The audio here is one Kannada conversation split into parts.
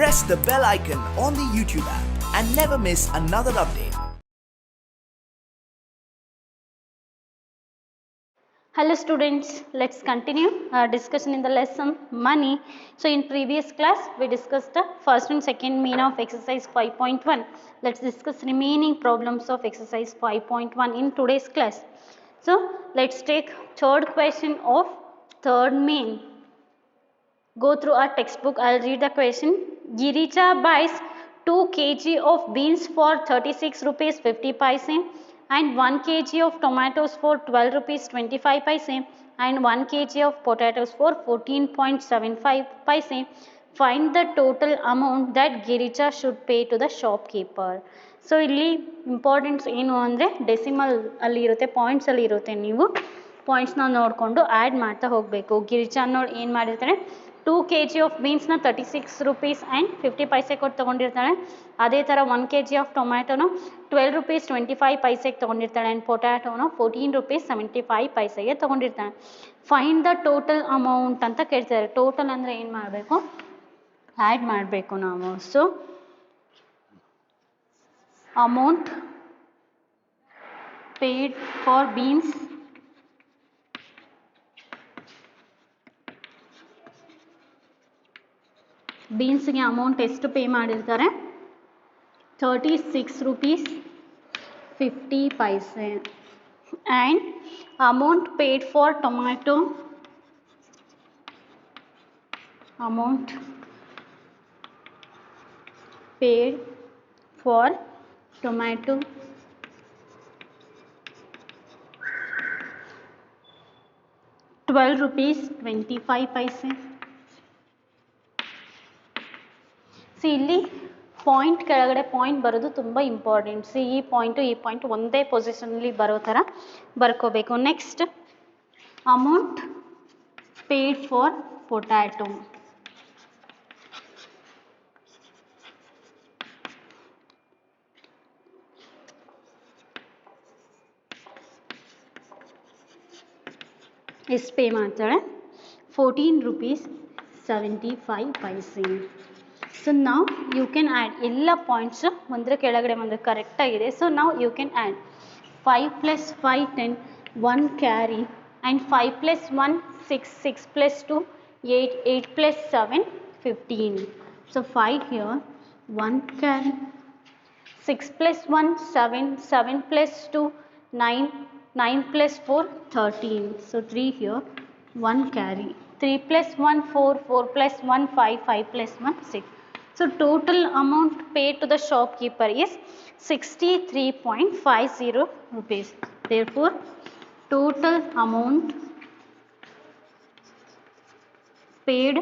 press the bell icon on the YouTube app and never miss another update. Hello students, let's continue our discussion in the lesson money. So in previous class we discussed the first and second mean of exercise 5.1. Let's discuss remaining problems of exercise 5.1 in today's class. So let's take third question of third main. Go through our textbook. I'll read the question. Girija buys 2 kg of beans for 36 rupees 50 paise and 1 kg of tomatoes for 12 rupees 25 paise and 1 kg of potatoes for 14.75 paise. Find the total amount that Girija should pay to the shopkeeper. So ಇಲ್ಲಿ ಇಂಪಾರ್ಟೆಂಟ್ಸ್ ಏನು ಅಂದರೆ ಡೆಸಿಮಲ್ ಅಲ್ಲಿ ಇರುತ್ತೆ, ಪಾಯಿಂಟ್ಸಲ್ಲಿ ಇರುತ್ತೆ. ನೀವು ಪಾಯಿಂಟ್ಸ್ನ ನೋಡಿಕೊಂಡು ಆ್ಯಡ್ ಮಾಡ್ತಾ ಹೋಗಬೇಕು. ಗಿರಿಜಾ ನೋಡಿ ಏನು ಮಾಡಿರ್ತಾನೆ, 2 kg ಆಫ್ ಬೀನ್ಸ್ನ 36 ರೂಪೀಸ್ ಆ್ಯಂಡ್ 50 ಪೈಸೆ ಕೊಟ್ಟು ತೊಗೊಂಡಿರ್ತಾಳೆ. ಅದೇ ಥರ 1 kg ಆಫ್ ಟೊಮ್ಯಾಟೋನು 12 ರೂಪೀಸ್ 25 ಪೈಸೆಗೆ ತೊಗೊಂಡಿರ್ತಾಳೆ ಆ್ಯಂಡ್ ಪೊಟ್ಯಾಟೋನು 14 ರೂಪೀಸ್ 75 ಪೈಸೆಗೆ ತೊಗೊಂಡಿರ್ತಾಳೆ. ಫೈಂಡ್ ದ ಟೋಟಲ್ ಅಮೌಂಟ್ ಅಂತ ಕೇಳ್ತಾರೆ. ಟೋಟಲ್ ಅಂದರೆ ಏನು ಮಾಡಬೇಕು, ಆ್ಯಡ್ ಮಾಡಬೇಕು ನಾವು. So amount paid for beans ಬೀನ್ಸ್ಗೆ ಅಮೌಂಟ್ ಎಷ್ಟು ಪೇ ಮಾಡಿರ್ತಾರೆ, 36 rupees 50 paise. And amount paid for tomato, amount paid for tomato 12 rupees 25 paise. C ಇಲ್ಲಿ ಪಾಯಿಂಟ್ ಕೆಳಗಡೆ ಪಾಯಿಂಟ್ ಬರೋದು ತುಂಬ ಇಂಪಾರ್ಟೆಂಟ್. ಸಿ ಈ ಪಾಯಿಂಟ್ ಒಂದೇ ಪೊಸಿಷನಲ್ಲಿ ಬರೋ ಥರ ಬರ್ಕೋಬೇಕು. Next amount paid for potato, ಎಷ್ಟು ಪೇ ಮಾಡ್ತಾಳೆ, 14 ರೂಪೀಸ್ 75 ಪೈಸೆ. ಸೊ ನಾವು ಯು ಕ್ಯಾನ್ ಆ್ಯಡ್ ಎಲ್ಲ ಪಾಯಿಂಟ್ಸು ಒಂದರ ಕೆಳಗಡೆ ಒಂದು ಕರೆಕ್ಟಾಗಿದೆ. ಸೊ ನಾವು you can add 5 + 5 10, 1 carry and 5 + 1 6, 6 + 2 8, 8 + 7 15. So 5 here, 1 carry, 6 + 1 7, 7 + 2 9, 9 + 4 13. So 3 here, 1 carry, 3 + 1 4, 4 + 1 5, 5 + 1 6. So total amount paid to the shopkeeper is 63.50 rupees. Therefore total amount paid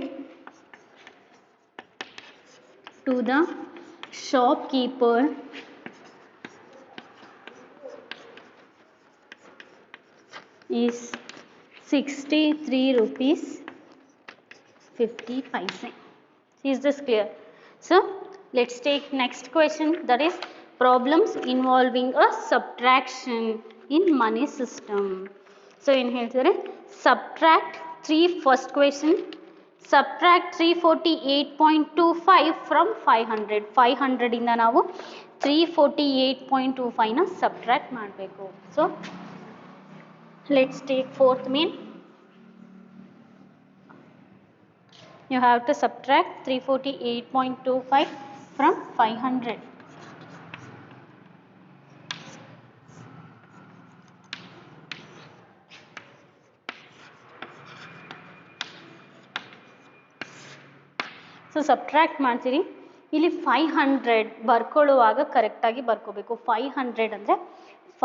to the shopkeeper is 63 rupees 50 paise. Is this clear? So let's take next question, that is problems involving a subtraction in money system. So in here subtract 3, first question, subtract 348.25 from 500. 500 ಇಂದ ನಾವು 348.25 ನ ಸಬ್ಟ್ರಾಕ್ಟ್ ಮಾಡಬೇಕು. So let's take fourth main. You have to subtract 348.25 from 500. So subtract ಮಾಡ್ತೀರಿ. ಇಲ್ಲಿ 500 ಬರ್ಕೊಳ್ಳುವಾಗ ಕರೆಕ್ಟಾಗಿ ಬರ್ಕೋಬೇಕು. 500 ಅಂದರೆ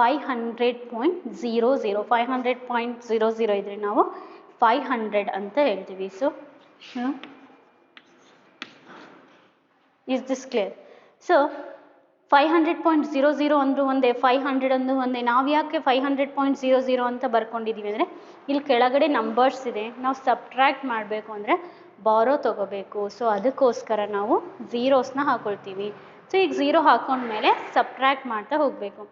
500.00, 500.00 ಇದ್ರೆ ನಾವು 500 ಅಂತ ಹೇಳ್ತೀವಿ. So is this clear? So 500.00 ಅಂದರೂ ಒಂದೇ, 500 ಅಂದರೂ ಒಂದೇ. ನಾವು ಯಾಕೆ 500.00 ಅಂತ ಬರ್ಕೊಂಡಿದ್ದೀವಿ ಅಂದರೆ ಇಲ್ಲಿ ಕೆಳಗಡೆ ನಂಬರ್ಸ್ ಇದೆ, ನಾವು ಸಬ್ಟ್ರಾಕ್ಟ್ ಮಾಡಬೇಕು ಅಂದರೆ ಬಾರೋ ತೊಗೋಬೇಕು. ಸೊ ಅದಕ್ಕೋಸ್ಕರ ನಾವು ಝೀರೋಸ್ನ ಹಾಕೊಳ್ತೀವಿ. ಸೊ ಈಗ 0 ಹಾಕೊಂಡ್ಮೇಲೆ ಸಬ್ಟ್ರಾಕ್ಟ್ ಮಾಡ್ತಾ ಹೋಗಬೇಕು.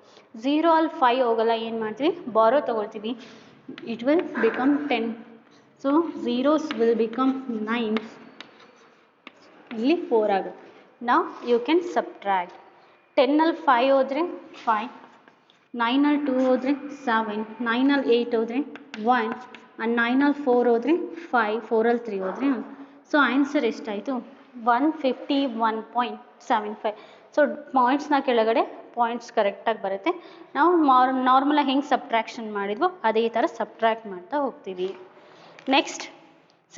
0 ಅಲ್ಲಿ 5 ಹೋಗಲ್ಲ, ಏನು ಮಾಡ್ತೀವಿ, ಬಾರೋ ತೊಗೊಳ್ತೀವಿ. It will become 10. So zeros will become 9. ಇಲ್ಲಿ 4 ಆಗುತ್ತೆ. ನಾವು ಯು ಕ್ಯಾನ್ ಸಬ್ಟ್ರ್ಯಾಕ್ಟ್. 10 5 ಹೋದರೆ 5, 9 2 ಹೋದರೆ 7, 9 8 ಹೋದರೆ 1 ಆ್ಯಂಡ್ 9 4 ಹೋದರೆ 5, 4 3 ಹೋದರೆ. ಸೊ ಆನ್ಸರ್ ಎಷ್ಟಾಯಿತು? 151.75. ಸೊ ಪಾಯಿಂಟ್ಸ್ನ ಕೆಳಗಡೆ ಪಾಯಿಂಟ್ಸ್ ಕರೆಕ್ಟಾಗಿ ಬರುತ್ತೆ. ನಾವು ನಾರ್ಮಲಾಗಿ ಹೆಂಗೆ ಸಬ್ಟ್ರಾಕ್ಷನ್ ಮಾಡಿದ್ವೋ ಅದೇ ಥರ ಸಬ್ಟ್ರ್ಯಾಕ್ಟ್ ಮಾಡ್ತಾ ಹೋಗ್ತೀವಿ. Next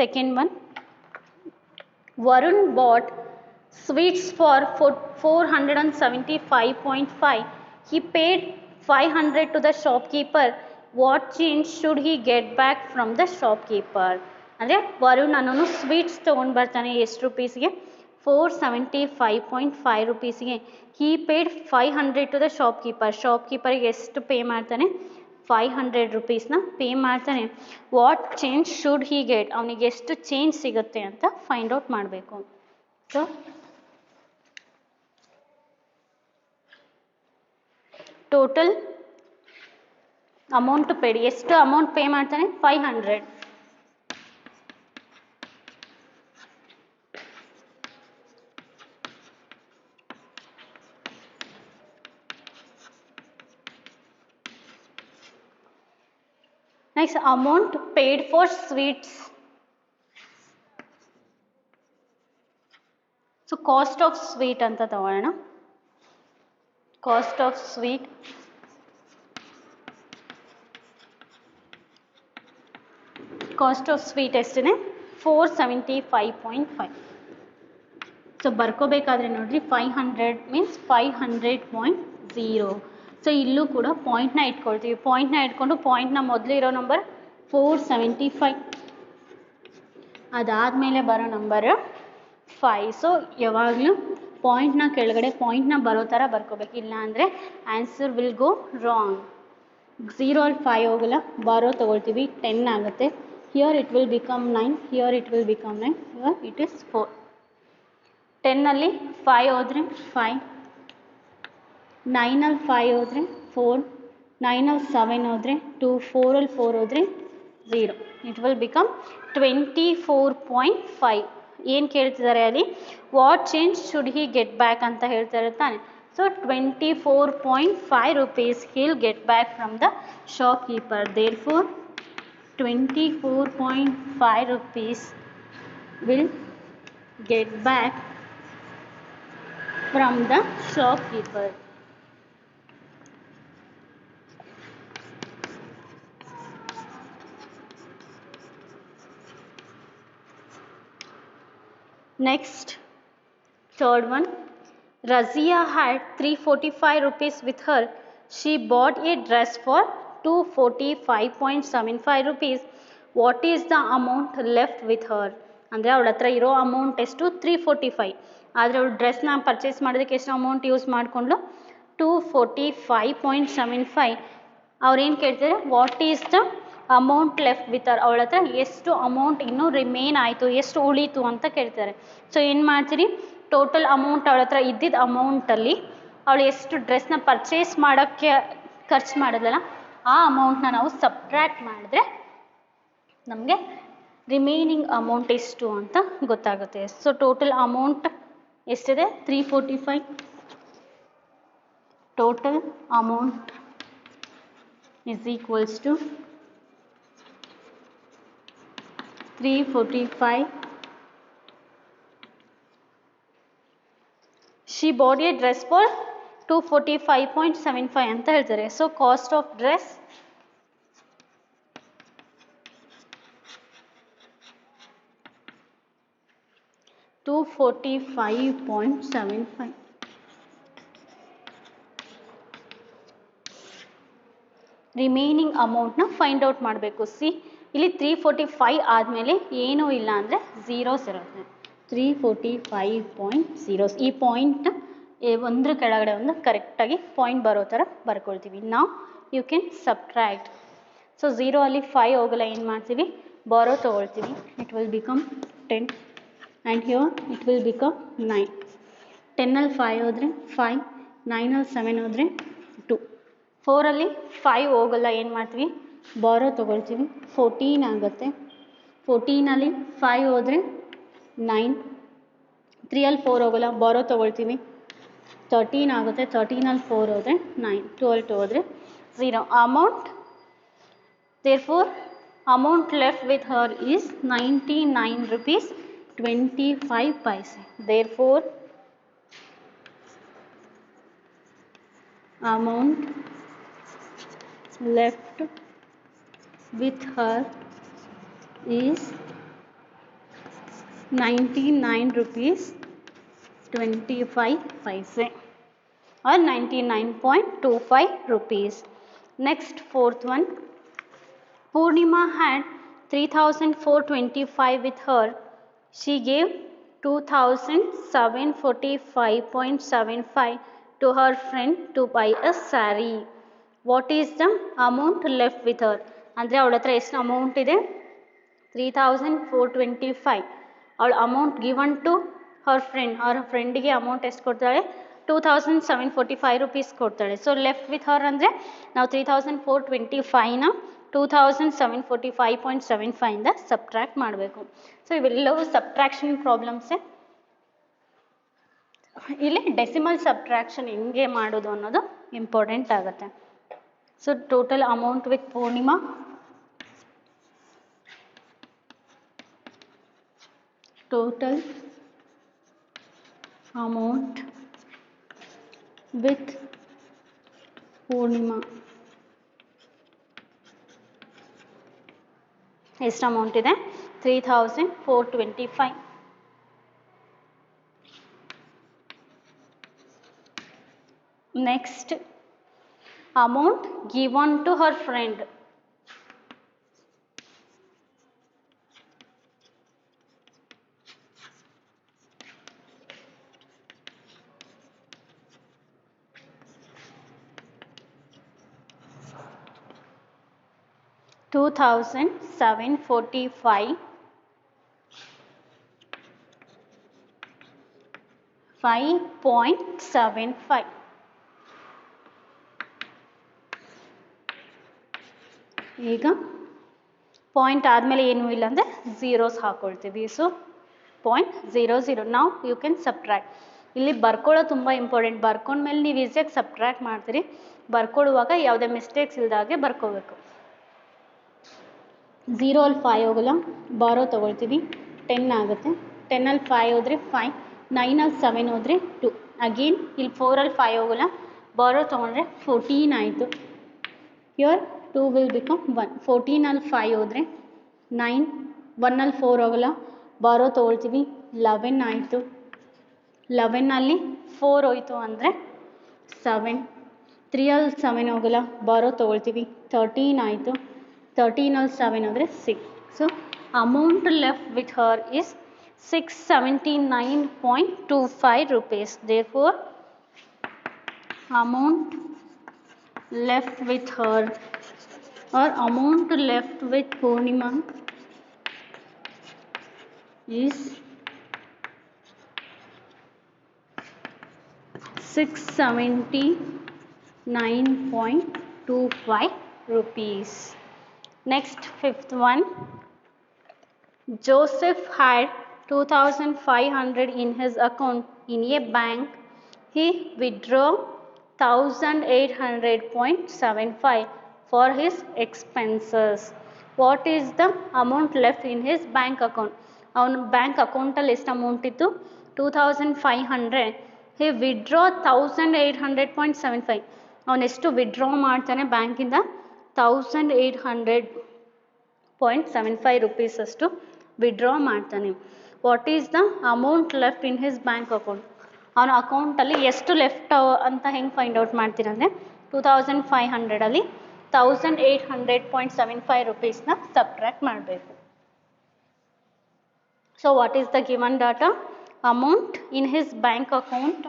second one. Varun bought sweets for 475.5. He paid 500 to the shopkeeper. What change should he get back from the shopkeeper? ಅಂದರೆ ವರುಣ್ ಅನ್ನೋನು ಸ್ವೀಟ್ಸ್ ತೊಗೊಂಡು ಬರ್ತಾನೆ. ಎಷ್ಟು ರುಪೀಸ್ಗೆ? 475.5 ರುಪೀಸ್ಗೆ. ಹೀ ಪೇಡ್ 500 ಟು ದ ಶಾಪ್ಕೀಪರ್. ಶಾಪ್ಕೀಪರ್ಗೆ ಎಷ್ಟು ಪೇ ಮಾಡ್ತಾನೆ? 500 ರುಪೀಸ್ನ ಪೇ ಮಾಡ್ತಾನೆ. What change should he get? ಅವನಿಗೆ ಎಷ್ಟು ಚೇಂಜ್ ಸಿಗುತ್ತೆ ಅಂತ ಫೈಂಡ್ ಔಟ್ ಮಾಡಬೇಕು. ಸೊ ಟೋಟಲ್ ಅಮೌಂಟ್ ಪೇಡ್, ಎಷ್ಟು ಅಮೌಂಟ್ ಪೇ ಮಾಡ್ತಾನೆ? 500. Next amount paid for sweets. So cost of sweet ಅಂತ ತಗೊಳ್ಳೋಣ. ಕಾಸ್ಟ್ ಆಫ್ ಸ್ವೀಟ್ ಎಷ್ಟಿದೆ? 475.5. ಸೊ ಬರ್ಕೋಬೇಕಾದ್ರೆ ನೋಡ್ರಿ 500 ಮೀನ್ಸ್ 500.0. ಸೊ ಇಲ್ಲೂ ಕೂಡ ಪಾಯಿಂಟ್ನ ಇಟ್ಕೊಳ್ತೀವಿ. ಪಾಯಿಂಟ್ನ ಇಟ್ಕೊಂಡು ಪಾಯಿಂಟ್ನ ಮೊದಲು ಇರೋ ನಂಬರ್ 475, ಅದಾದಮೇಲೆ ಬರೋ ನಂಬರ್ 5. ಸೊ ಯಾವಾಗಲೂ ಪಾಯಿಂಟ್ನ ಕೆಳಗಡೆ ಪಾಯಿಂಟ್ನ ಬರೋ ಥರ ಬರ್ಕೋಬೇಕು, ಇಲ್ಲ ಅಂದರೆ ಆನ್ಸರ್ ವಿಲ್ ಗೋ ರಾಂಗ್. 0 ಅಲ್ಲಿ 5 ಹೋಗಲ್ಲ, ಬಾರೋ ತೊಗೊಳ್ತೀವಿ, 10 ಆಗುತ್ತೆ. Here it will become 9, here it will become 9, here it is 4. 10 ಅಲ್ಲಿ 5 ಹೋದರೆ 5, 9 ಅಲ್ಲಿ 5 ಹೋದರೆ 4, 9 ಅಲ್ಲಿ 7 ಹೋದರೆ 2, 4 ಅಲ್ಲಿ 4 ಹೋದರೆ 0. It will become 24.5. ಏನು ಕೇಳ್ತಿದ್ದಾರೆ ಅಲ್ಲಿ? What change should he get back ಅಂತ ಹೇಳ್ತಾರೆ ತಾನೆ. So 24.5 rupees he'll get back from the shopkeeper. Therefore 24.5 rupees will get back from the shopkeeper. Next, third one. Razia had 345 rupees with her. She bought a dress for 245.75 rupees. What is the amount left with her? ಅಂದರೆ ಅವಳ ಹತ್ರ ಇರೋ ಅಮೌಂಟ್ ಎಷ್ಟು? 345. ಆದರೆ ಅವಳು ಡ್ರೆಸ್ನ ಪರ್ಚೇಸ್ ಮಾಡೋದಕ್ಕೆ ಎಷ್ಟು ಅಮೌಂಟ್ ಯೂಸ್ ಮಾಡಿಕೊಂಡ್ಲು? 245.75. ಅವ್ರೇನು ಕೇಳ್ತಾರೆ? What is the amount left with her? ಅವಳ ಹತ್ರ ಎಷ್ಟು ಅಮೌಂಟ್ ಇನ್ನೂ ರಿಮೇನ್ ಆಯಿತು, ಎಷ್ಟು ಉಳೀತು ಅಂತ ಕೇಳ್ತಾರೆ. ಸೊ ಏನು ಮಾಡ್ತೀರಿ? ಟೋಟಲ್ ಅಮೌಂಟ್ ಅವಳ ಹತ್ರ ಇದ್ದಿದ್ದ ಅಮೌಂಟಲ್ಲಿ ಅವಳು ಎಷ್ಟು ಡ್ರೆಸ್ನ ಪರ್ಚೇಸ್ ಮಾಡೋಕ್ಕೆ ಖರ್ಚು ಮಾಡಿದ್ಲಲ್ಲ ಆ ಅಮೌಂಟ್ನ ನಾವು ಸಬ್ಟ್ರ್ಯಾಕ್ಟ್ ಮಾಡಿದ್ರೆ ನಮಗೆ ರಿಮೈನಿಂಗ್ ಅಮೌಂಟ್ ಎಷ್ಟು ಅಂತ ಗೊತ್ತಾಗುತ್ತೆ. ಸೊ ಟೋಟಲ್ ಅಮೌಂಟ್ ಎಷ್ಟಿದೆ? 345. Total amount is equals to 345. She bought a dress for 245.75 ಅಂತ ಹೇಳ್ತಾರೆ. So cost of dress $245.75. Remaining ಅಮೌಂಟ್ನ ಫೈಂಡ್ ಔಟ್ ಮಾಡಬೇಕು. ಸಿ ಇಲ್ಲಿ 345 ಆದಮೇಲೆ ಏನೂ ಇಲ್ಲ ಅಂದರೆ ಝೀರೋಸ್ ಇರುತ್ತೆ. 345.0. ಈ ಪಾಯಿಂಟ್ ಒಂದ್ರ ಕೆಳಗಡೆ ಒಂದು ಕರೆಕ್ಟಾಗಿ ಪಾಯಿಂಟ್ ಬರೋ ಥರ ಬರ್ಕೊಳ್ತೀವಿ. ನಾವು ಯು ಕ್ಯಾನ್ ಸಬ್ಟ್ರ್ಯಾಕ್ಟ್. ಸೊ 0 ಅಲ್ಲಿ 5 ಹೋಗಲ್ಲ, ಏನು ಮಾಡ್ತೀವಿ? ಬಾರೋ ತೊಗೊಳ್ತೀವಿ. It will become 10 and here it will become 9. 10 ಅಲ್ಲಿ 5 ಹೋದರೆ 5, 9 ಅಲ್ಲಿ 7 ಹೋದರೆ 2, 4 ಅಲ್ಲಿ 5 ಹೋಗಲ್ಲ, ಏನು ಮಾಡ್ತೀವಿ? ಬಾರೋ ತೊಗೊಳ್ತೀವಿ. 14 ಆಗುತ್ತೆ. 14 ಅಲ್ಲಿ 5 ಹೋದರೆ 9, 3 ಅಲ್ಲಿ 4 ಹೋಗಲ್ಲ, ಬಾರೋ ತೊಗೊಳ್ತೀವಿ, 13 ಆಗುತ್ತೆ, 13 ಅಲ್ಲಿ 4 ಹೋದರೆ 9, 12 2 ಹೋದರೆ 0. Amount therefore amount left with her is 99 rupees 25 paise. Therefore amount left with her is 99 rupees 25 paise or 99.25 rupees. Next, fourth one. Purnima had 3,425 with her. She gave 2,745.75 to her friend to buy a saree. What is the amount left with her? ಅಂದರೆ ಅವಳ ಹತ್ರ ಎಷ್ಟು ಅಮೌಂಟ್ ಇದೆ? 3,425. ಅವಳ amount given to her friend, ಅವರ ಫ್ರೆಂಡಿಗೆ ಅಮೌಂಟ್ ಎಷ್ಟು ಕೊಡ್ತಾಳೆ? 2,745 rupees ಕೊಡ್ತಾಳೆ. ಸೊ ಲೆಫ್ಟ್ ವಿತ್ ಹರ್ ಅಂದರೆ ನಾವು 3,425ನ 2,745.75 ಇಂದ ಸಬ್ಟ್ರ್ಯಾಕ್ಟ್ ಮಾಡಬೇಕು. ಸೊ ಇವೆಲ್ಲವೂ ಸಬ್ಟ್ರಾಕ್ಷನ್ ಪ್ರಾಬ್ಲಮ್ಸೇ. ಇಲ್ಲಿ ಡೆಸಿಮಲ್ ಸಬ್ಟ್ರಾಕ್ಷನ್ ಹೆಂಗೆ ಮಾಡೋದು ಅನ್ನೋದು ಇಂಪಾರ್ಟೆಂಟ್ ಆಗುತ್ತೆ. So total amount with Purnima total amount with Purnima ಎಷ್ಟು ಅಮೌಂಟ್ ಇದೆ? 3,425. Next, amount given to her friend. $2,745 5.75. ಈಗ ಪಾಯಿಂಟ್ ಆದಮೇಲೆ ಏನೂ ಇಲ್ಲ ಅಂದರೆ ಝೀರೋಸ್ ಹಾಕ್ಕೊಳ್ತೀವಿ. ಸೊ 0.00. ನಾವು ಯು ಕ್ಯಾನ್ ಸಬ್ಟ್ರ್ಯಾಕ್ಟ್. ಇಲ್ಲಿ ಬರ್ಕೊಳ್ಳೋ ತುಂಬ ಇಂಪಾರ್ಟೆಂಟ್. ಬರ್ಕೊಂಡ್ಮೇಲೆ ನೀವು ಈಸಿಯಾಗಿ ಸಬ್ಟ್ರ್ಯಾಕ್ಟ್ ಮಾಡ್ತೀರಿ. ಬರ್ಕೊಳ್ಳುವಾಗ ಯಾವುದೇ ಮಿಸ್ಟೇಕ್ಸ್ ಇಲ್ದಾಗೆ ಬರ್ಕೋಬೇಕು. 0 ಅಲ್ಲಿ 5 ಹೋಗಲ್ಲ, ಬಾರೋ ತೊಗೊಳ್ತೀವಿ, 10 ಆಗುತ್ತೆ. 10 ಅಲ್ಲಿ 5 ಹೋದರೆ 5, 9 ಅಲ್ಲಿ 7 ಹೋದರೆ 2. ಅಗೇನ್ ಇಲ್ಲಿ 4 ಅಲ್ಲಿ 5 ಹೋಗಲ್ಲ, ಬಾರೋ ತೊಗೊಂಡ್ರೆ 14 ಆಯಿತು. Here 2 will become 1. 14 ಅಲ್ಲಿ 5 ಹೋದರೆ 9, 1 ಅಲ್ಲಿ 4 ಹೋಗಲ್ಲ, ಬಾರೋ ತೊಗೊಳ್ತೀವಿ, 11 ಆಯಿತು. 11 ಅಲ್ಲಿ 4 ಹೋಯಿತು ಅಂದರೆ 7. 3 ಅಲ್ಲಿ 7 ಹೋಗಲ್ಲ, ಬಾರೋ ತೊಗೊಳ್ತೀವಿ, 13 ಆಯಿತು. 13 ಅಲ್ಲಿ 7 ಹೋದರೆ 6. So amount left with her is 679.25 rupees. Therefore amount left with her or amount left with Purnima is 679.25 rupees. Next, fifth one. Joseph had 2,500 in his account in a bank. He withdrew 1,800.75 for his expenses. What is the amount left in his bank account? ಅವನ ಬ್ಯಾಂಕ್ ಅಕೌಂಟಲ್ಲಿ ಎಷ್ಟು ಅಮೌಂಟ್ ಇತ್ತು? 2,500. he withdraw 1,800.75. ಅವನೆಷ್ಟು ವಿಡ್ರಾ ಮಾಡ್ತಾನೆ ಬ್ಯಾಂಕಿಂದ? 1,800.75 rupees ಅಷ್ಟು ವಿಡ್ರಾ ಮಾಡ್ತಾನೆ. What is the amount left in his bank account? ಅವನ ಅಕೌಂಟಲ್ಲಿ ಎಷ್ಟು ಲೆಫ್ಟ್ ಅಂತ ಹೆಂಗೆ ಫೈಂಡ್ ಔಟ್ ಮಾಡ್ತೀರಂದರೆ 2,500ಅಲ್ಲಿ 1,800.75 rupeesನ ಸಬ್ಟ್ರ್ಯಾಕ್ಟ್ ಮಾಡಬೇಕು. So what is the given data? Amount in his bank account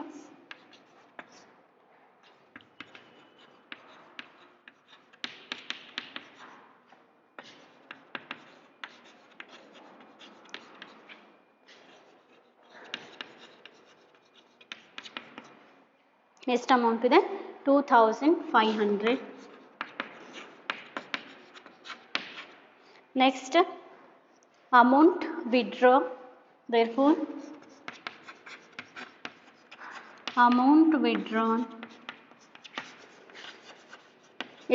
ಎಷ್ಟು ಅಮೌಂಟ್ ಇದೆ? 2,500. Next, amount withdraw. therefore amount withdrawn,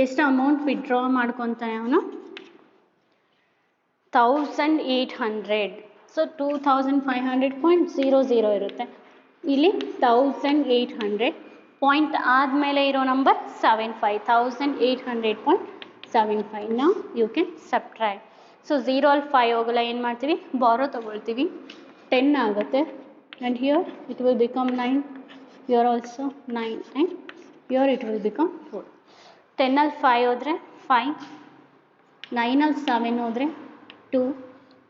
ಎಷ್ಟು ಅಮೌಂಟ್ ವಿಡ್ರಾ ಮಾಡ್ಕೊತಾನೆ ಅವನು 1800. ಸೊ 2500.00 ಇರುತ್ತೆ, ಇಲ್ಲಿ 1800 ಪಾಯಿಂಟ್ ಆದಮೇಲೆ ಇರೋ ನಂಬರ್ 75, 1800.75. ನಾವು ಯು ಕ್ಯಾನ್ ಸಬ್ಟ್ರಾಕ್ಟ್. ಸೊ 0 ಅಲ್ಲಿ 5 ಹೋಗಲ್ಲ, ಏನು ಮಾಡ್ತೀವಿ, ಬಾರೋ ತೊಗೊಳ್ತೀವಿ, 10 ಆಗುತ್ತೆ. And here it will become 9, here also 9, and here it will become 4. 10 ಅಲ್ಲಿ 5 ಹೋದರೆ 5, 9 ಅಲ್ಲಿ 7 ಹೋದರೆ 2,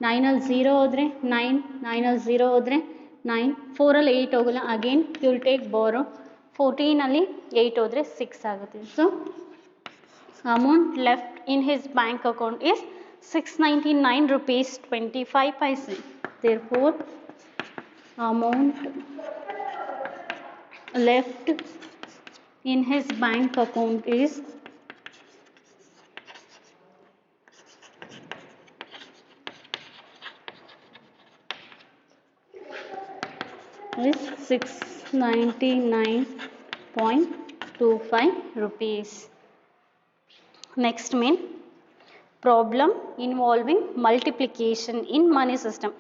9 ಅಲ್ಲಿ 0 ಹೋದರೆ 9, 9 ಅಲ್ಲಿ 0 ಹೋದರೆ 9, 4 ಅಲ್ಲಿ 8 ಹೋಗಲ್ಲ, ಅಗೇನ್ ಯು ವಿಲ್ ಟೇಕ್ ಬಾರೋ, 14 ಅಲ್ಲಿ 8 ಹೋದರೆ 6 ಆಗುತ್ತೆ. So amount left in his bank account is 699 rupees 25 paise. Therefore amount left in his bank account is 699.25 rupees. Next main problem involving multiplication in money system.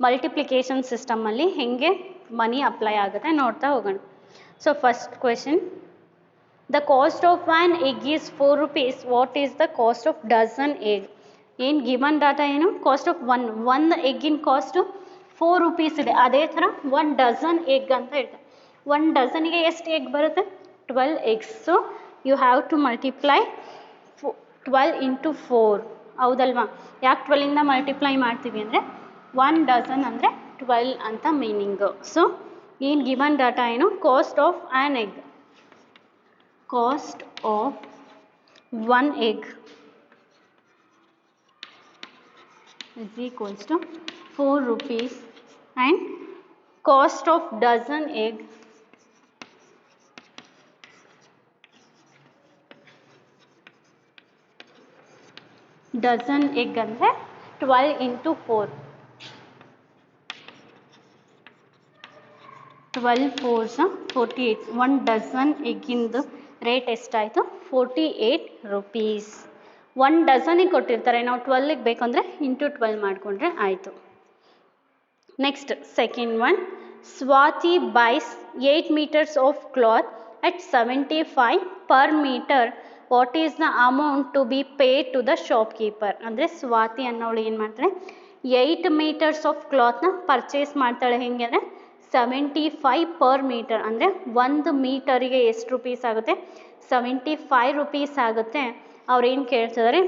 Multiplication system ಅಲ್ಲಿ ಹೆಂಗೆ ಮನಿ ಅಪ್ಲೈ ಆಗುತ್ತೆ ನೋಡ್ತಾ ಹೋಗೋಣ. So first question, the cost of an egg is 4 rupees. What is the cost of dozen egg? ಏನು ಗಿವನ್ ಡಾಟಾ ಏನು, ಕಾಸ್ಟ್ ಆಫ್ ಒಂದು ಎಗ್ಗಿನ ಕಾಸ್ಟು 4 rupees ಇದೆ. ಅದೇ ಥರ 1 ಡಜನ್ ಎಗ್ ಅಂತ ಹೇಳ್ತಾರೆ. 1 ಡಜನಿಗೆ ಎಷ್ಟು ಎಗ್ ಬರುತ್ತೆ, 12 eggs. So you have to multiply 12 into 4, ಹೌದಲ್ವಾ? ಯಾಕೆ 12ಇಂದ ಮಲ್ಟಿಪ್ಲೈ ಮಾಡ್ತೀವಿ ಅಂದರೆ 1 ಡಜನ್ ಅಂದರೆ 12 ಅಂತ ಮೀನಿಂಗು. ಸೊ ಏನು ಗಿವನ್ ಡಾಟಾ ಏನು, cost of an egg, cost of 1 egg is equals to 4 rupees and cost of dozen egg dozen egg ಅಂದರೆ 12 into 4, 12 4s 48. 1 ಡಜನ್ ಎಗ್ಗಿಂದು ರೇಟ್ ಎಷ್ಟಾಯಿತು, 48 rupees. 1 ಡಜನಿಗೆ ಕೊಟ್ಟಿರ್ತಾರೆ, ನಾವು 12ಗೆ ಬೇಕಂದರೆ ಇಂಟು 12 ಮಾಡಿಕೊಂಡ್ರೆ ಆಯಿತು. Next second one, Swati buys 8 meters of cloth at 75 per meter. What is the amount to be paid to the shopkeeper? ಅಂದರೆ ಸ್ವಾತಿ ಅನ್ನೋಳು ಏನು ಮಾಡ್ತಾಳೆ, 8 meters ಆಫ್ ಕ್ಲಾತ್ನ ಪರ್ಚೇಸ್ ಮಾಡ್ತಾಳೆ. ಹೆಂಗೆ ಅಂದರೆ 75 per meter, ಅಂದರೆ 1 ಮೀಟರಿಗೆ ಎಷ್ಟು ರುಪೀಸ್ ಆಗುತ್ತೆ, 75 rupees ಆಗುತ್ತೆ. ಅವ್ರು ಏನು ಕೇಳ್ತಿದ್ದಾರೆ,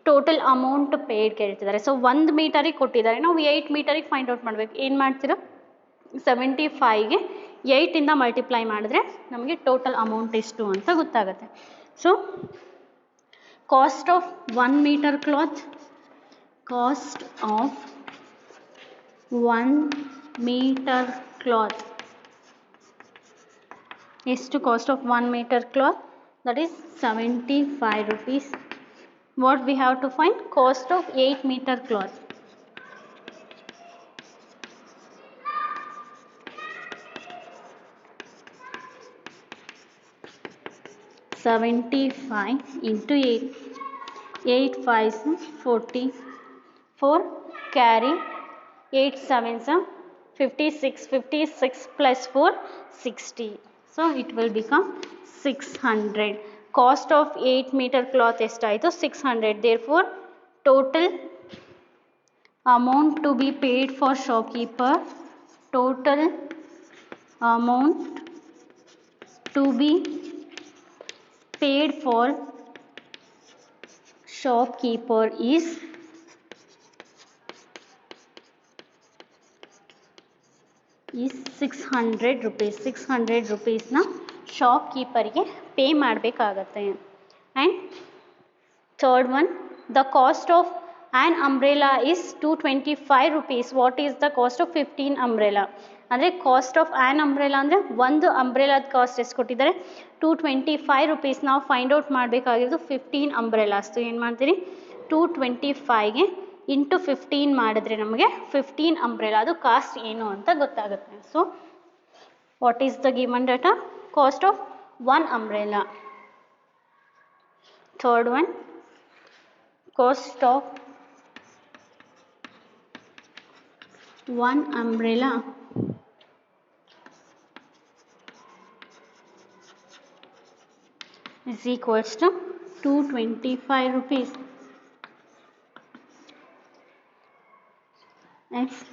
ಟೋಟಲ್ ಅಮೌಂಟ್ ಪೇಯ್ಡ್ ಕೇಳ್ತಿದ್ದಾರೆ. ಸೊ 1 ಮೀಟರಿಗೆ ಕೊಟ್ಟಿದ್ದಾರೆ, ನಾವು 8 ಮೀಟರಿಗೆ ಫೈಂಡ್ ಔಟ್ ಮಾಡಬೇಕು. ಏನು ಮಾಡ್ತೀರಾ, 75ಗೆ 8ಇಂದ ಮಲ್ಟಿಪ್ಲೈ ಮಾಡಿದ್ರೆ ನಮಗೆ ಟೋಟಲ್ ಅಮೌಂಟ್ ಎಷ್ಟು ಅಂತ ಗೊತ್ತಾಗುತ್ತೆ. So cost of 1 meter cloth, cost of 1 meter cloth ಎಷ್ಟು, cost of 1 meter cloth, that is 75 rupees. What we have to find, cost of 8 meter cloth. $75 into 8, 8 5s 44, carry 8 7s 56, 56 plus 4 60. So it will become 600. Cost of 8 meter cloth ಎಷ್ಟಾಯಿತು, 600. Therefore total amount to be paid for shopkeeper, total amount to be paid for shopkeeper is 600 rupees. 600 rupeesನ ಶಾಪ್ಕೀಪರ್ಗೆ pay ಮಾಡಬೇಕಾಗತ್ತೆ. And third one, the cost of an umbrella is 225 rupees. What is the cost of 15 umbrella? ಅಂದರೆ ಕಾಸ್ಟ್ ಆಫ್ ಆ್ಯನ್ ಅಂಬ್ರೆಲಾ ಅಂದರೆ ಒಂದು ಅಂಬ್ರೆಲಾದ ಕಾಸ್ಟ್ ಎಷ್ಟು ಕೊಟ್ಟಿದ್ದಾರೆ, 225 rupees. ನಾವು ಫೈಂಡ್ ಔಟ್ ಮಾಡಬೇಕಾಗಿರೋದು 15 ಅಂಬ್ರೆಲಾಸ್ತು. ಏನು ಮಾಡ್ತೀರಿ, 225ಗೆ ಇಂಟು 15 ಮಾಡಿದ್ರೆ ನಮಗೆ 15 ಅಂಬ್ರೆಲಾದು ಕಾಸ್ಟ್ ಏನು ಅಂತ ಗೊತ್ತಾಗುತ್ತೆ. So What is the given data? Cost of one umbrella. Third one, cost of one umbrella is equals to 225 rupees. Next,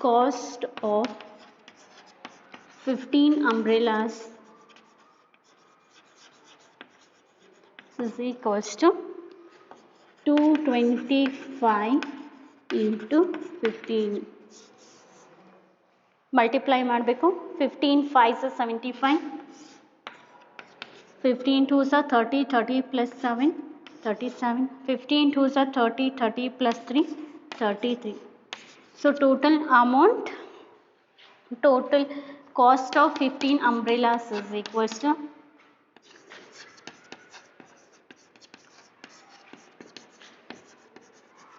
cost of 15 umbrellas is equals to 225 into 15. Multiply ಮಾಡಬೇಕು 15 5s 75, 15 2s 30, 30 plus 7 37, 15 2s 30, 30 plus 3 33. So total amount, total cost of 15 umbrellas is equals to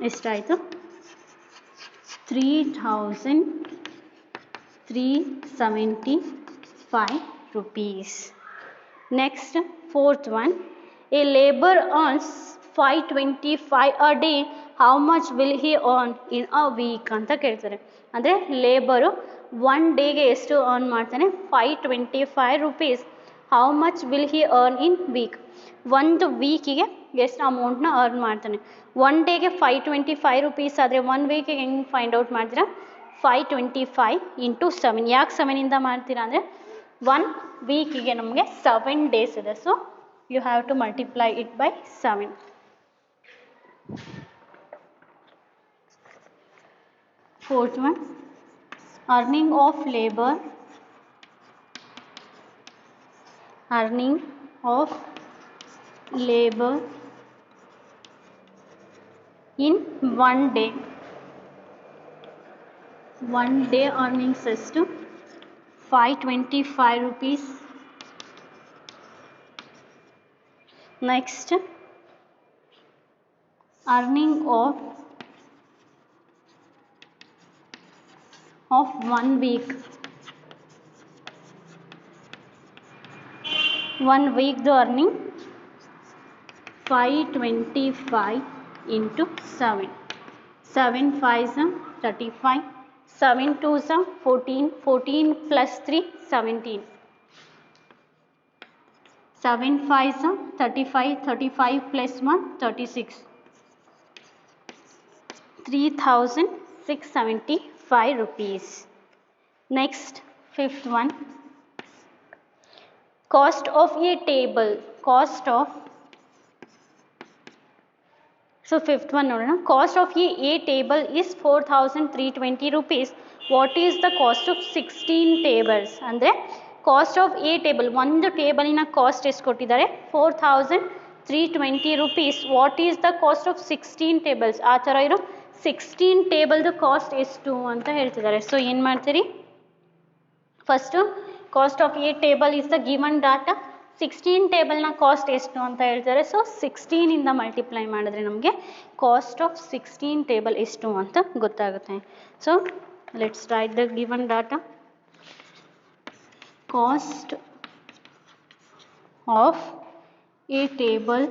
ಎಷ್ಟಾಯಿತು 3,375 rupees. Next, fourth one, a labor earns 525 a day, how much will he earn in a week ಅಂತ ಕೇಳ್ತಾರೆ. ಅಂದರೆ ಲೇಬರು ಒನ್ ಡೇಗೆ ಎಷ್ಟು ಅರ್ನ್ ಮಾಡ್ತಾನೆ, 525 rupees. How much will he earn in week, ಒಂದು ವೀಕಿಗೆ ಎಷ್ಟು ಅಮೌಂಟ್ನ ಅರ್ನ್ ಮಾಡ್ತಾನೆ. ಒನ್ ಡೇಗೆ 525 rupees ಆದರೆ ಒನ್ ವೀಕಿಗೆ ಹೆಂಗೆ ಫೈಂಡ್ ಔಟ್ ಮಾಡ್ತೀರಾ, 525 into 7. ಯಾಕೆ 7ಇಂದ ಮಾಡ್ತೀರಾ ಅಂದರೆ ಒನ್ ವೀಕಿಗೆ ನಮಗೆ 7 days ಇದೆ. So you have to multiply it by 7. Fourth one, earning of labor, earning of labor in one day. One day earnings is to 525 rupees. Next, earning of 1 week. 1 week the earning 525 into 7. 7 5s 35, 7 2s 14, 14 plus 3 17. 7 5s 35, 35 plus 1 36. 3,675 rupees. Next, fifth one, cost of a table, cost of, so fifth one ನೋಡೋಣ. Cost of a table is 4,320 rupees. What is the cost of 16 tables? ಅಂದರೆ ಕಾಸ್ಟ್ ಆಫ್ ಎ ಟೇಬಲ್, ಒಂದು ಟೇಬಲಿನ ಕಾಸ್ಟ್ ಎಷ್ಟು ಕೊಟ್ಟಿದ್ದಾರೆ, 4,320 rupees. What is the cost of 16 tables? ಆ ಥರ ಇರೋ 16 ಟೇಬಲ್ದು ಕಾಸ್ಟ್ ಎಷ್ಟು ಅಂತ ಹೇಳ್ತಿದ್ದಾರೆ. ಸೊ ಏನು ಮಾಡ್ತೀರಿ, first cost of A table is the given data. 16 ಟೇಬಲ್ನ ಕಾಸ್ಟ್ ಎಷ್ಟು ಅಂತ ಹೇಳ್ತಾರೆ. ಸೊ 16ಇಂದ ಮಲ್ಟಿಪ್ಲೈ ಮಾಡಿದ್ರೆ ನಮಗೆ ಕಾಸ್ಟ್ ಆಫ್ 16 ಟೇಬಲ್ ಎಷ್ಟು ಅಂತ ಗೊತ್ತಾಗುತ್ತೆ. So let's right the given data. Cost of a table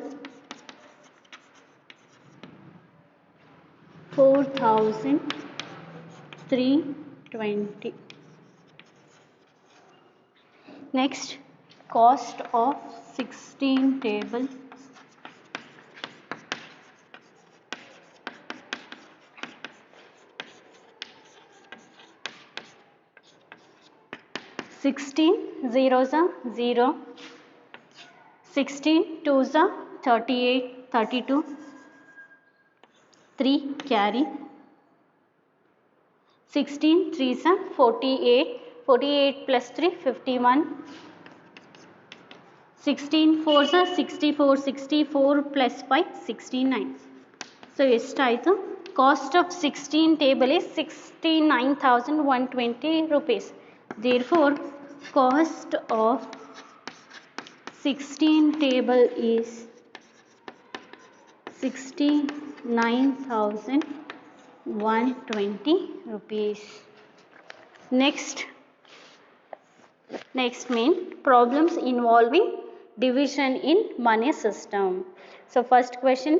4,320. Next, cost of 16 table 16 zeros are 0, 16 twos are 38, 32, 3 carry, 16 threes are 48, 48 plus 3 51, 16 fours are 64, 64 plus 5 69. So ಎಷ್ಟಾಯಿತು, cost of 16 table is 69,120 rupees. Therefore, cost of 16 table is 69,120 rupees. Next, Next main problems involving division in money system. So first question,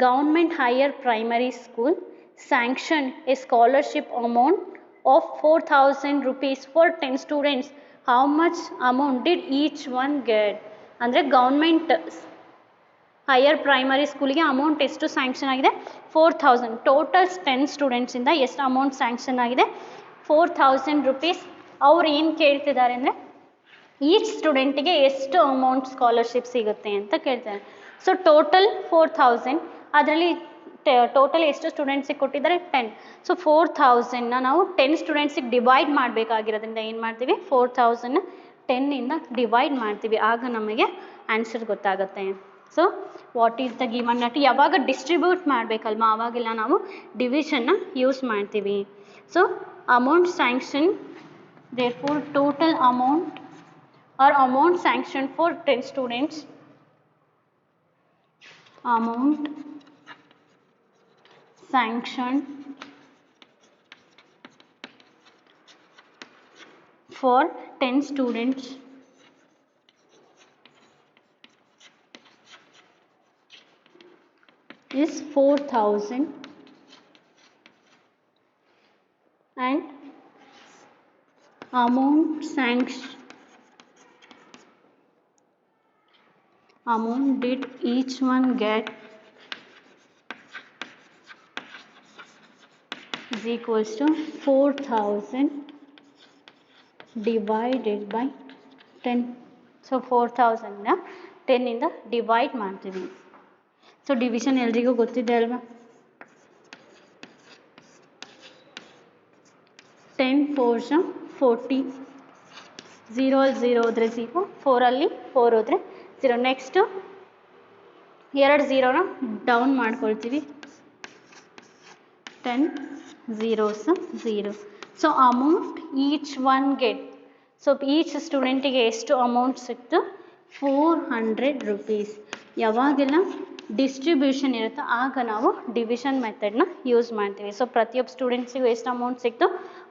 government higher primary school sanctioned a scholarship amount of 4,000 rupees for 10 students. How much amount did each one get? ಅಂದರೆ ಗೌರ್ಮೆಂಟ್ ಹೈಯರ್ ಪ್ರೈಮರಿ ಸ್ಕೂಲಿಗೆ ಅಮೌಂಟ್ ಎಷ್ಟು ಸ್ಯಾಂಕ್ಷನ್ ಆಗಿದೆ? 4,000. ಟೋಟಲ್ 10 ಸ್ಟೂಡೆಂಟ್ಸಿಂದ ಎಷ್ಟು ಅಮೌಂಟ್ ಸ್ಯಾಂಕ್ಷನ್ ಆಗಿದೆ? 4,000 rupees. ಅವ್ರು ಏನು ಕೇಳ್ತಿದ್ದಾರೆ ಅಂದರೆ ಈಚ್ ಸ್ಟೂಡೆಂಟಿಗೆ ಎಷ್ಟು ಅಮೌಂಟ್ ಸ್ಕಾಲರ್ಶಿಪ್ ಸಿಗುತ್ತೆ ಅಂತ ಕೇಳ್ತಾರೆ. ಸೊ ಟೋಟಲ್ 4,000, ಅದರಲ್ಲಿ ಟೋಟಲ್ ಎಷ್ಟು ಸ್ಟೂಡೆಂಟ್ಸಿಗೆ ಕೊಟ್ಟಿದ್ದಾರೆ? 10. ಸೊ 4,000ನ ನಾವು 10 ಸ್ಟೂಡೆಂಟ್ಸಿಗೆ ಡಿವೈಡ್ ಮಾಡಬೇಕಾಗಿರೋದ್ರಿಂದ ಏನು ಮಾಡ್ತೀವಿ? 4,000ನ 10ಇಂದ ಡಿವೈಡ್ ಮಾಡ್ತೀವಿ, ಆಗ ನಮಗೆ ಆನ್ಸರ್ ಗೊತ್ತಾಗುತ್ತೆ. So what is the given at? ಯಾವಾಗ ಡಿಸ್ಟ್ರಿಬ್ಯೂಟ್ ಮಾಡಬೇಕಲ್ವಾ ಆವಾಗೆಲ್ಲ ನಾವು ಡಿವಿಷನ್ನ ಯೂಸ್ ಮಾಡ್ತೀವಿ. So amount sanction, therefore total amount or amount sanctioned for 10 students, amount sanctioned for 10 students is 4,000 and amount did each one get is equals to 4,000 divided by 10. So 4,000ನ 10ಇಂದ divide ಮಾಡ್ತೀವಿ. ಸೊ ಡಿವಿಷನ್ ಎಲ್ರಿಗೂ ಗೊತ್ತಿದೆ ಅಲ್ವಾ? 10 4s 40, 0 ಅಲ್ಲಿ 0 ಹೋದರೆ 0, 4ಅಲ್ಲಿ 4 ಹೋದರೆ 0. ನೆಕ್ಸ್ಟು 2 0ನ ಡೌನ್ ಮಾಡ್ಕೊಳ್ತೀವಿ, 10 zeros 0. So amount each one get, so each ಸ್ಟೂಡೆಂಟಿಗೆ ಎಷ್ಟು ಅಮೌಂಟ್ ಸಿಕ್ತು? 400 rupees. ಯಾವಾಗೆಲ್ಲ ಡಿಸ್ಟ್ರಿಬ್ಯೂಷನ್ ಇರುತ್ತೋ ಆಗ ನಾವು ಡಿವಿಷನ್ ಮೆಥಡ್ನ ಯೂಸ್ ಮಾಡ್ತೀವಿ. ಸೊ ಪ್ರತಿಯೊಬ್ಬ ಸ್ಟೂಡೆಂಟ್ಸಿಗೂ ಎಷ್ಟು ಅಮೌಂಟ್ ಸಿಕ್ತು?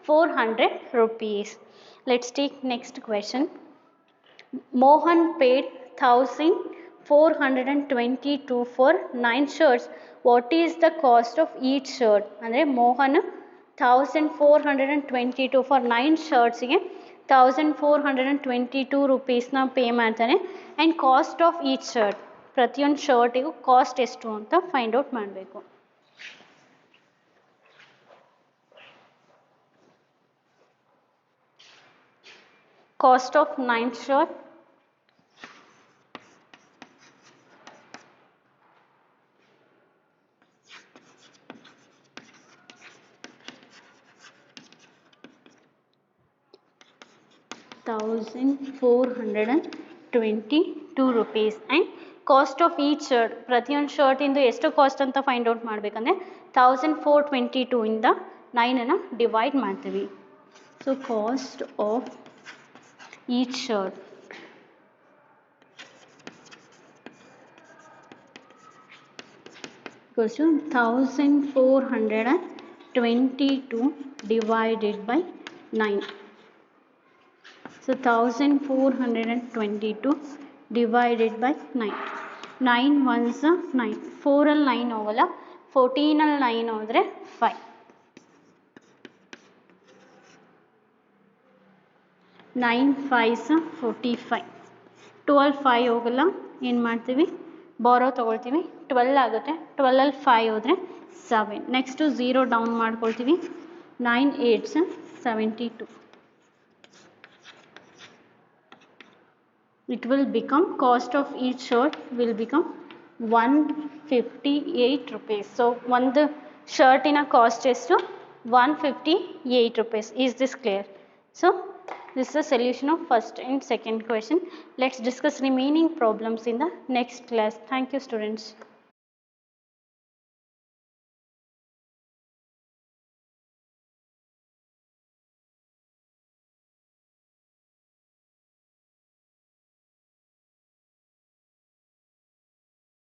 400 rupees. Let's take next question. Mohan paid 1,422 for 9 shirts. What is the cost of each shirt? ಅಂದರೆ ಮೋಹನ್ 1,422 for 9 shirtsಗೆ 1,422 rupeesನ ಪೇ ಮಾಡ್ತಾನೆ. And cost of each shirt, ಪ್ರತಿಯೊಂದು ಶರ್ಟಿಗೂ ಕಾಸ್ಟ್ ಎಷ್ಟು ಅಂತ ಫೈಂಡ್ ಔಟ್ ಮಾಡಬೇಕು. Cost of 9 shirt, $1,422 rupees. and cost of each shirt, ಪ್ರತಿಯೊಂದು ಶರ್ಟಿಂದು ಎಷ್ಟು ಕಾಸ್ಟ್ ಅಂತ ಫೈಂಡ್ ಔಟ್ ಮಾಡಬೇಕಂದ್ರೆ 1,422 ಇಂದ 9ಅನ್ನು ಡಿವೈಡ್ ಮಾಡ್ತೀವಿ. So cost of each shirt equals to 1,422 divided by 9. So 1,422 divided by 9. 9 ones 9. 4 ಅಲ್ಲಿ 9 ಹೋಗಲ್ಲ, 14 ಅಲ್ಲಿ 9 ಹೋದರೆ 5. 9 5s 45. 12 5 ಹೋಗಲ್ಲ, ಏನು ಮಾಡ್ತೀವಿ? ಬಾರೋ ತೊಗೊಳ್ತೀವಿ, 12 ಆಗುತ್ತೆ. 12 ಅಲ್ಲಿ 5 ಹೋದರೆ 7. ನೆಕ್ಸ್ಟು 0 ಡೌನ್ ಮಾಡ್ಕೊಳ್ತೀವಿ, 9 8s 72. It will become, cost of each shirt will become 158 rupees. So ಒಂದು ಶರ್ಟಿನ ಕಾಸ್ಟ್ ಎಷ್ಟು? 158 rupees. Is this clear? So this is the solution of first and second question. Let's discuss remaining problems in the next class. Thank you, students.